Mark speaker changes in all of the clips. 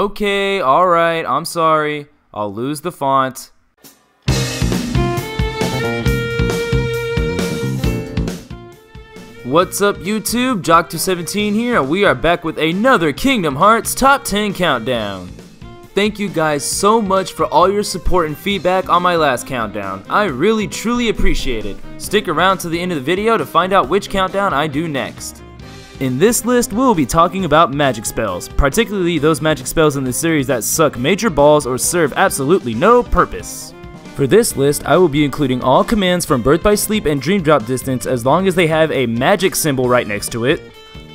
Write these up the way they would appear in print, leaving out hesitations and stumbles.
Speaker 1: Okay, alright, I'm sorry. I'll lose the font. What's up YouTube, Jock217 here, and we are back with another Kingdom Hearts Top 10 Countdown. Thank you guys so much for all your support and feedback on my last countdown. I really truly appreciate it. Stick around to the end of the video to find out which countdown I do next. In this list, we'll be talking about magic spells, particularly those magic spells in the series that suck major balls or serve absolutely no purpose. For this list, I will be including all commands from Birth by Sleep and Dream Drop Distance as long as they have a magic symbol right next to it.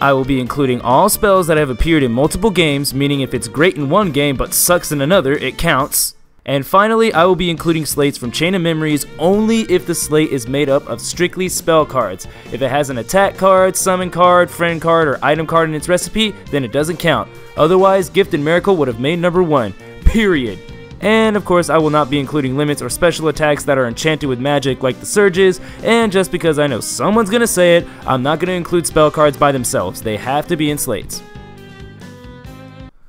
Speaker 1: I will be including all spells that have appeared in multiple games, meaning if it's great in one game but sucks in another, it counts. And finally, I will be including slates from Chain of Memories only if the slate is made up of strictly spell cards. If it has an attack card, summon card, friend card, or item card in its recipe, then it doesn't count. Otherwise, Gift and Miracle would have made number 1. Period. And of course, I will not be including limits or special attacks that are enchanted with magic like the Surges, and just because I know someone's gonna say it, I'm not gonna include spell cards by themselves. They have to be in slates.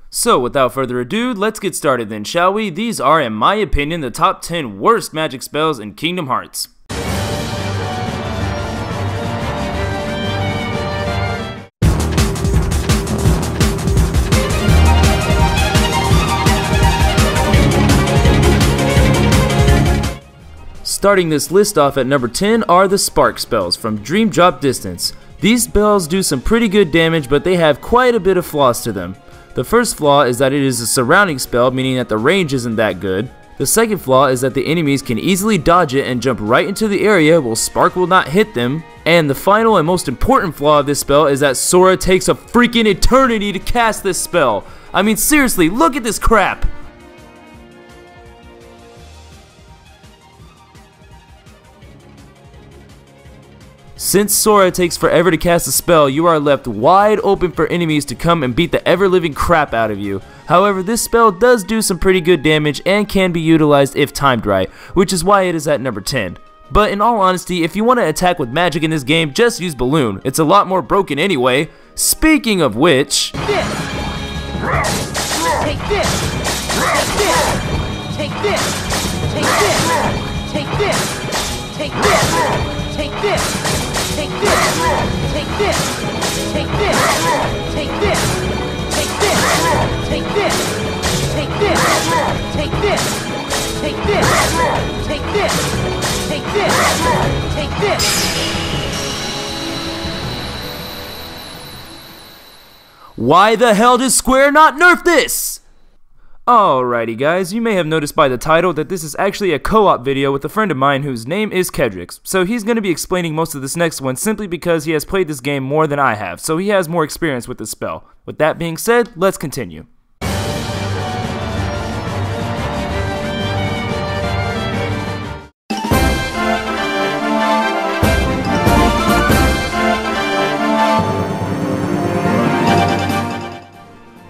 Speaker 1: So without further ado, let's get started then, shall we? These are, in my opinion, the top 10 worst magic spells in Kingdom Hearts. Starting this list off at number 10 are the Spark spells from Dream Drop Distance. These spells do some pretty good damage, but they have quite a bit of flaws to them. The first flaw is that it is a surrounding spell, meaning that the range isn't that good. The second flaw is that the enemies can easily dodge it and jump right into the area while Spark will not hit them. And the final and most important flaw of this spell is that Sora takes a freaking eternity to cast this spell. I mean seriously, look at this crap! Since Sora takes forever to cast a spell, you are left wide open for enemies to come and beat the ever-living crap out of you. However, this spell does do some pretty good damage and can be utilized if timed right, which is why it is at number 10. But in all honesty, if you want to attack with magic in this game, just use Balloon. It's a lot more broken anyway. Speaking of which...
Speaker 2: Take this! Take this! Take this! Take this! Take this! Take this! Take this! Take this! Take this! Take this! Take this! Take this! Take this! Take this! Take this! Take this! Take this! Take this! Take this!
Speaker 1: Why the hell does Square not nerf this? Alrighty guys, you may have noticed by the title that this is actually a co-op video with a friend of mine whose name is Kedrex. So he's going to be explaining most of this next one simply because he has played this game more than I have, so he has more experience with this spell. With that being said, let's continue.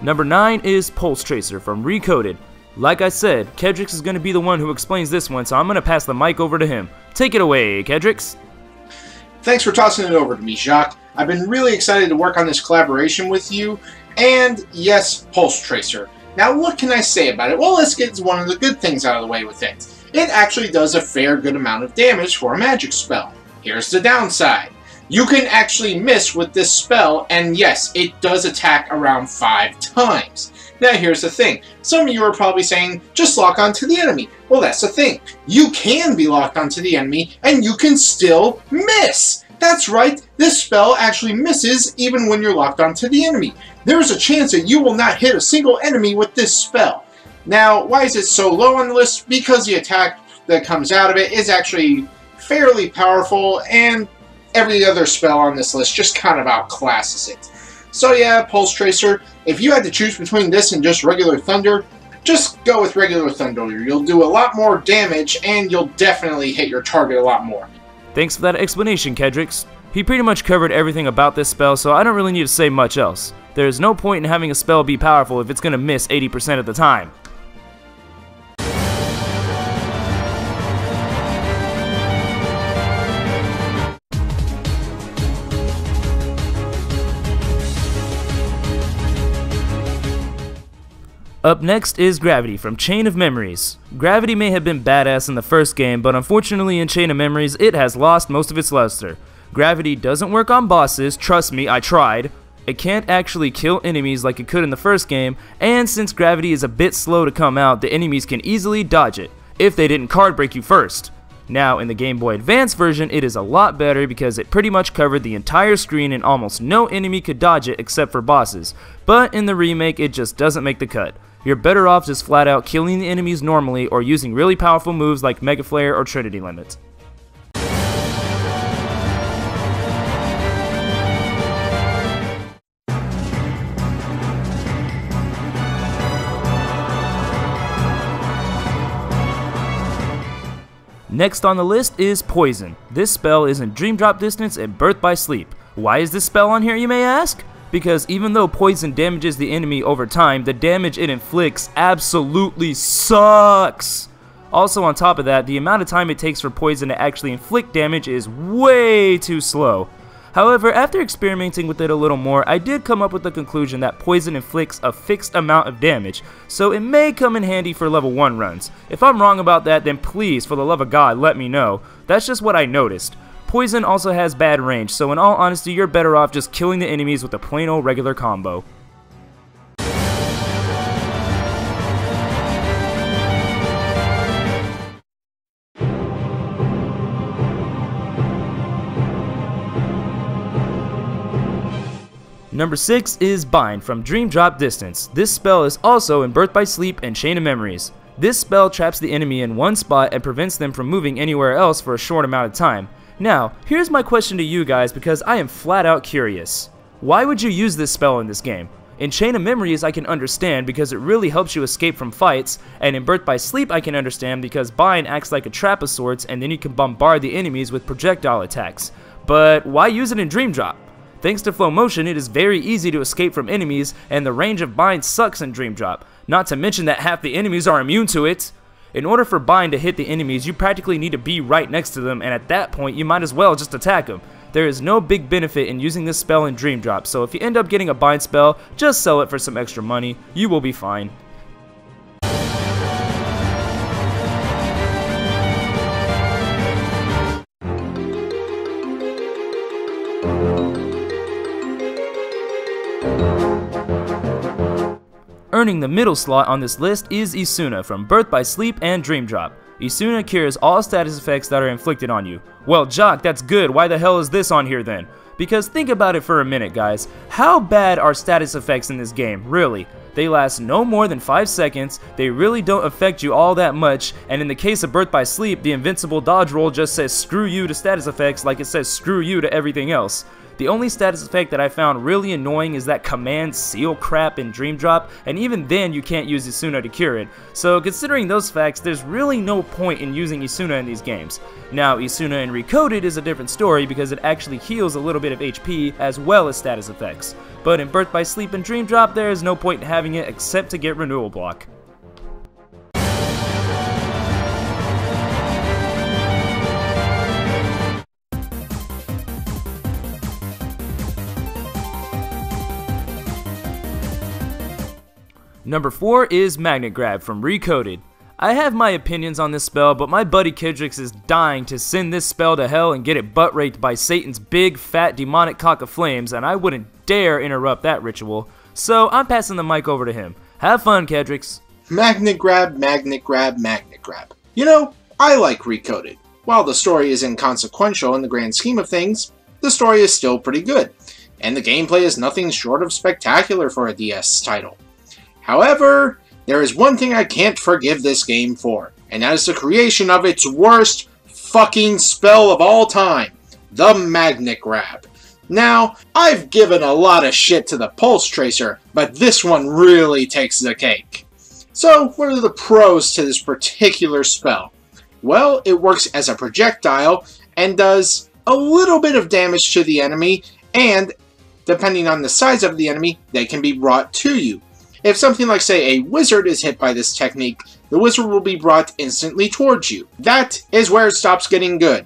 Speaker 1: Number 9 is Pulse Tracer from Recoded. Like I said, Kedrex is going to be the one who explains this one, so I'm going to pass the mic over to him. Take it away, Kedrex.
Speaker 3: Thanks for tossing it over to me, Jacques. I've been really excited to work on this collaboration with you, and yes, Pulse Tracer. Now what can I say about it? Well, let's get one of the good things out of the way with it. It actually does a fair good amount of damage for a magic spell. Here's the downside. You can actually miss with this spell, and yes, it does attack around 5 times. Now here's the thing. Some of you are probably saying, just lock onto the enemy. Well, that's the thing. You can be locked onto the enemy, and you can still miss. That's right, this spell actually misses even when you're locked onto the enemy. There is a chance that you will not hit a single enemy with this spell. Now, why is it so low on the list? Because the attack that comes out of it is actually fairly powerful, and every other spell on this list just kind of outclasses it. So yeah, Pulse Tracer, if you had to choose between this and just regular Thunder, just go with regular Thunder. You'll do a lot more damage, and you'll definitely hit your target a lot more.
Speaker 1: Thanks for that explanation, Kedrex. He pretty much covered everything about this spell, so I don't really need to say much else. There's no point in having a spell be powerful if it's going to miss 80% of the time. Up next is Gravity from Chain of Memories. Gravity may have been badass in the first game, but unfortunately in Chain of Memories it has lost most of its luster. Gravity doesn't work on bosses, trust me, I tried. It can't actually kill enemies like it could in the first game, and since Gravity is a bit slow to come out, the enemies can easily dodge it, if they didn't card break you first. Now in the Game Boy Advance version it is a lot better because it pretty much covered the entire screen and almost no enemy could dodge it except for bosses, but in the remake it just doesn't make the cut. You're better off just flat out killing the enemies normally or using really powerful moves like Mega Flare or Trinity Limit. Next on the list is Poison. This spell is in Dream Drop Distance and Birth by Sleep. Why is this spell on here, you may ask? Because even though Poison damages the enemy over time, the damage it inflicts absolutely sucks. Also on top of that, the amount of time it takes for Poison to actually inflict damage is way too slow. However, after experimenting with it a little more, I did come up with the conclusion that Poison inflicts a fixed amount of damage, so it may come in handy for level 1 runs. If I'm wrong about that, then please, for the love of God, let me know. That's just what I noticed. Poison also has bad range, so in all honesty, you're better off just killing the enemies with a plain old regular combo. Number 6 is Bind from Dream Drop Distance. This spell is also in Birth by Sleep and Chain of Memories. This spell traps the enemy in one spot and prevents them from moving anywhere else for a short amount of time. Now, here's my question to you guys because I am flat out curious. Why would you use this spell in this game? In Chain of Memories I can understand because it really helps you escape from fights, and in Birth by Sleep I can understand because Bind acts like a trap of sorts and then you can bombard the enemies with projectile attacks. But why use it in Dream Drop? Thanks to flow motion, it is very easy to escape from enemies, and the range of Bind sucks in Dream Drop, not to mention that half the enemies are immune to it. In order for Bind to hit the enemies, you practically need to be right next to them, and at that point, you might as well just attack them. There is no big benefit in using this spell in Dream Drop, so if you end up getting a Bind spell, just sell it for some extra money, you will be fine. Earning the middle slot on this list is Asuna from Birth by Sleep and Dream Drop. Asuna cures all status effects that are inflicted on you. Well, Jock, that's good. Why the hell is this on here then? Because think about it for a minute, guys. How bad are status effects in this game, really? They last no more than 5 seconds, they really don't affect you all that much, and in the case of Birth by Sleep, the invincible dodge roll just says screw you to status effects like it says screw you to everything else. The only status effect that I found really annoying is that command seal crap in Dream Drop, and even then you can't use Asuna to cure it. So considering those facts, there's really no point in using Asuna in these games. Now Asuna in Recoded is a different story because it actually heals a little bit of HP as well as status effects. But in Birth by Sleep and Dream Drop there is no point in having it except to get renewal block. Number 4 is Magnet Grab from Recoded. I have my opinions on this spell, but my buddy Kedrex is dying to send this spell to hell and get it butt raped by Satan's big, fat, demonic cock of flames, and I wouldn't dare interrupt that ritual. So I'm passing the mic over to him. Have fun, Kedrex.
Speaker 3: Magnet Grab, Magnet Grab, Magnet Grab. You know, I like Recoded. While the story is inconsequential in the grand scheme of things, the story is still pretty good, and the gameplay is nothing short of spectacular for a DS title. However, there is one thing I can't forgive this game for, and that is the creation of its worst fucking spell of all time, the Magnet Grab. Now, I've given a lot of shit to the Pulse Tracer, but this one really takes the cake. So, what are the pros to this particular spell? Well, it works as a projectile and does a little bit of damage to the enemy, and depending on the size of the enemy, they can be brought to you. If something like, say, a wizard is hit by this technique, the wizard will be brought instantly towards you. That is where it stops getting good.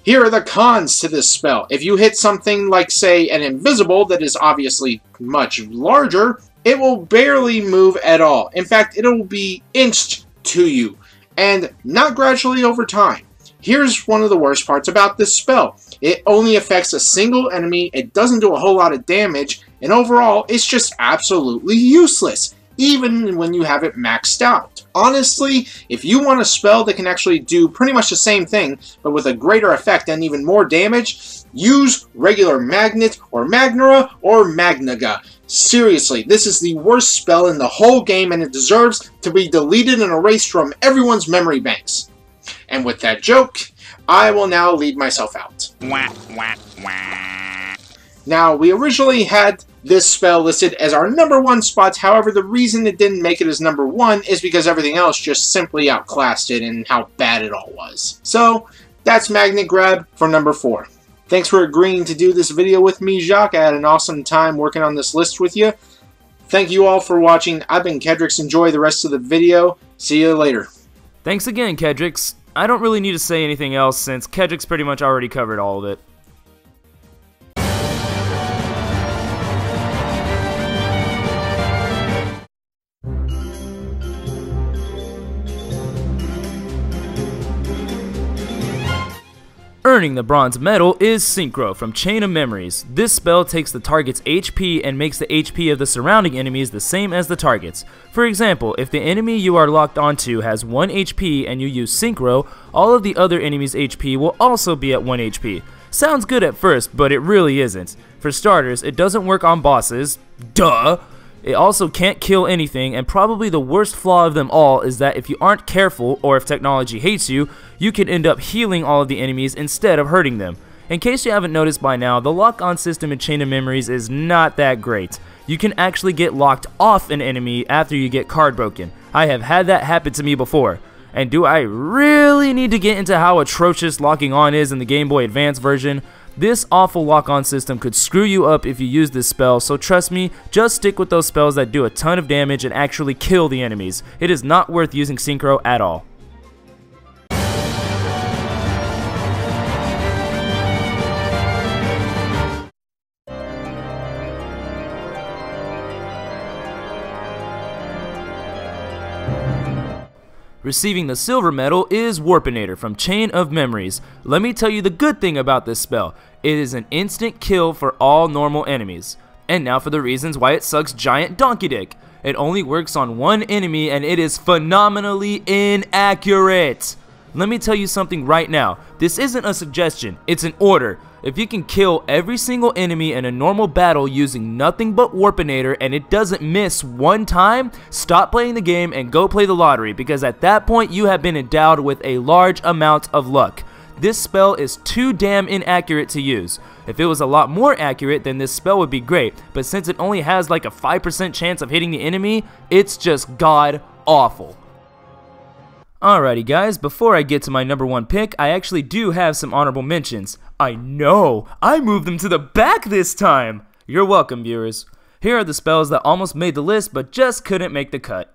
Speaker 3: Here are the cons to this spell. If you hit something like, say, an invisible that is obviously much larger, It will barely move at all. In fact, it will be inched to you, and not gradually over time. Here's one of the worst parts about this spell. It only affects a single enemy, it doesn't do a whole lot of damage, and overall, it's just absolutely useless, even when you have it maxed out. Honestly, if you want a spell that can actually do pretty much the same thing, but with a greater effect and even more damage, use regular Magnet or Magnera or Magnaga. Seriously, this is the worst spell in the whole game and it deserves to be deleted and erased from everyone's memory banks. And with that joke, I will now lead myself out. Now, we originally had this spell listed as our #1 spot, however, the reason it didn't make it as #1 is because everything else just simply outclassed it and how bad it all was. So, that's Magnet Grab for #4. Thanks for agreeing to do this video with me, Jacques. I had an awesome time working on this list with you. Thank you all for watching. I've been Kedrex. Enjoy the rest of the video. See you later.
Speaker 1: Thanks again, Kedrex. I don't really need to say anything else since Kedrex pretty much already covered all of it. Earning the bronze medal is Synchro from Chain of Memories. This spell takes the target's HP and makes the HP of the surrounding enemies the same as the target's. For example, if the enemy you are locked onto has 1 HP and you use Synchro, all of the other enemies' HP will also be at 1 HP. Sounds good at first, but it really isn't. For starters, it doesn't work on bosses. Duh! It also can't kill anything, and probably the worst flaw of them all is that if you aren't careful, or if technology hates you, you can end up healing all of the enemies instead of hurting them. In case you haven't noticed by now, the lock-on system in Chain of Memories is not that great. You can actually get locked off an enemy after you get card broken. I have had that happen to me before. And do I really need to get into how atrocious locking on is in the Game Boy Advance version? This awful lock-on system could screw you up if you use this spell, so trust me, just stick with those spells that do a ton of damage and actually kill the enemies. It is not worth using Synchro at all. Receiving the silver medal is Warpinator from Chain of Memories. Let me tell you the good thing about this spell. It is an instant kill for all normal enemies. And now for the reasons why it sucks giant donkey dick. It only works on 1 enemy and it is phenomenally inaccurate. Let me tell you something right now. This isn't a suggestion, it's an order. If you can kill every single enemy in a normal battle using nothing but Warpinator and it doesn't miss 1 time, stop playing the game and go play the lottery, because at that point you have been endowed with a large amount of luck. This spell is too damn inaccurate to use. If it was a lot more accurate, then this spell would be great, but since it only has like a 5% chance of hitting the enemy, it's just god awful. Alrighty guys, before I get to my #1 pick, I actually do have some honorable mentions. I know! I moved them to the back this time! You're welcome, viewers. Here are the spells that almost made the list but just couldn't make the cut.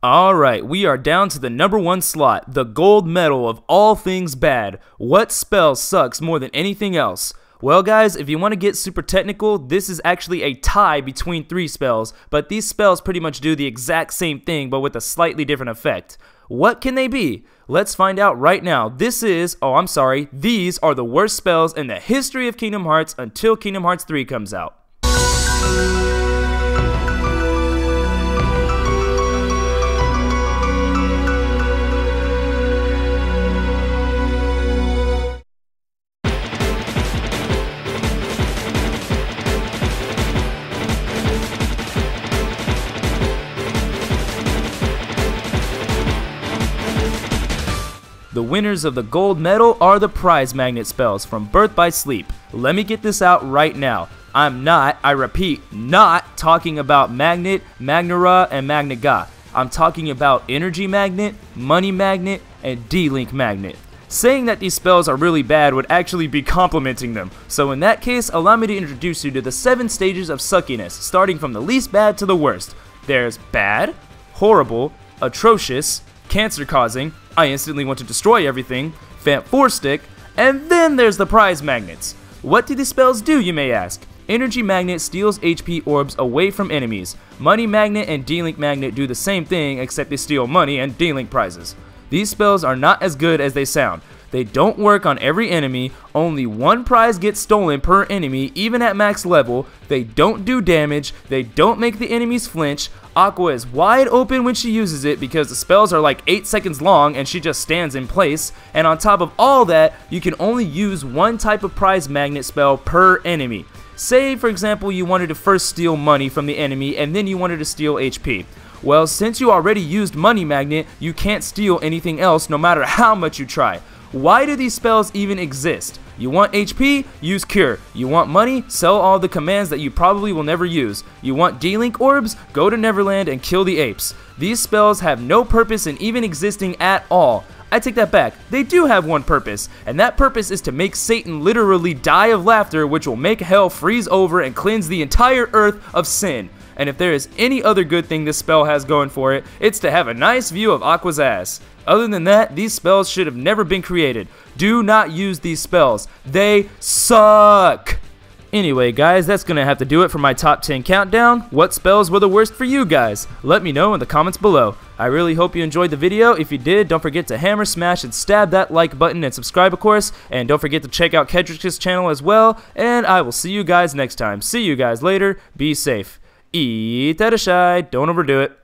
Speaker 1: Alright, we are down to the #1 slot, the gold medal of all things bad. What spell sucks more than anything else? Well guys, if you want to get super technical, this is actually a tie between 3 spells, but these spells pretty much do the exact same thing but with a slightly different effect. What can they be? Let's find out right now. These are the worst spells in the history of Kingdom Hearts until Kingdom Hearts 3 comes out. The winners of the gold medal are the prize magnet spells from Birth by Sleep. Let me get this out right now. I'm not, I repeat, not talking about Magnet, Magnera, and Magnaga. I'm talking about Energy Magnet, Money Magnet, and D-Link Magnet. Saying that these spells are really bad would actually be complimenting them. So in that case, allow me to introduce you to the 7 stages of suckiness, starting from the least bad to the worst. There's bad, horrible, atrocious, cancer-causing, I instantly want to destroy everything, Fantastic, and then there's the prize magnets. What do these spells do, you may ask? Energy Magnet steals HP orbs away from enemies. Money Magnet and D-Link Magnet do the same thing, except they steal money and D-Link prizes. These spells are not as good as they sound. They don't work on every enemy, only 1 prize gets stolen per enemy, even at max level. They don't do damage, they don't make the enemies flinch. Aqua is wide open when she uses it because the spells are like 8 seconds long and she just stands in place. And on top of all that, you can only use 1 type of prize magnet spell per enemy. Say, for example, you wanted to first steal money from the enemy and then you wanted to steal HP. Well, since you already used Money Magnet, you can't steal anything else no matter how much you try. Why do these spells even exist? You want HP? Use Cure. You want money? Sell all the commands that you probably will never use. You want D-Link orbs? Go to Neverland and kill the apes. These spells have no purpose in even existing at all. I take that back. They do have one purpose, and that purpose is to make Satan literally die of laughter, which will make hell freeze over and cleanse the entire earth of sin. And if there is any other good thing this spell has going for it, it's to have a nice view of Aqua's ass. Other than that, these spells should have never been created. Do not use these spells. They suck! Anyway guys, that's gonna have to do it for my top 10 countdown. What spells were the worst for you guys? Let me know in the comments below. I really hope you enjoyed the video. If you did, don't forget to hammer, smash, and stab that like button and subscribe of course. And don't forget to check out Kedrex's channel as well. And I will see you guys next time. See you guys later. Be safe. Eat that aside. Don't overdo it.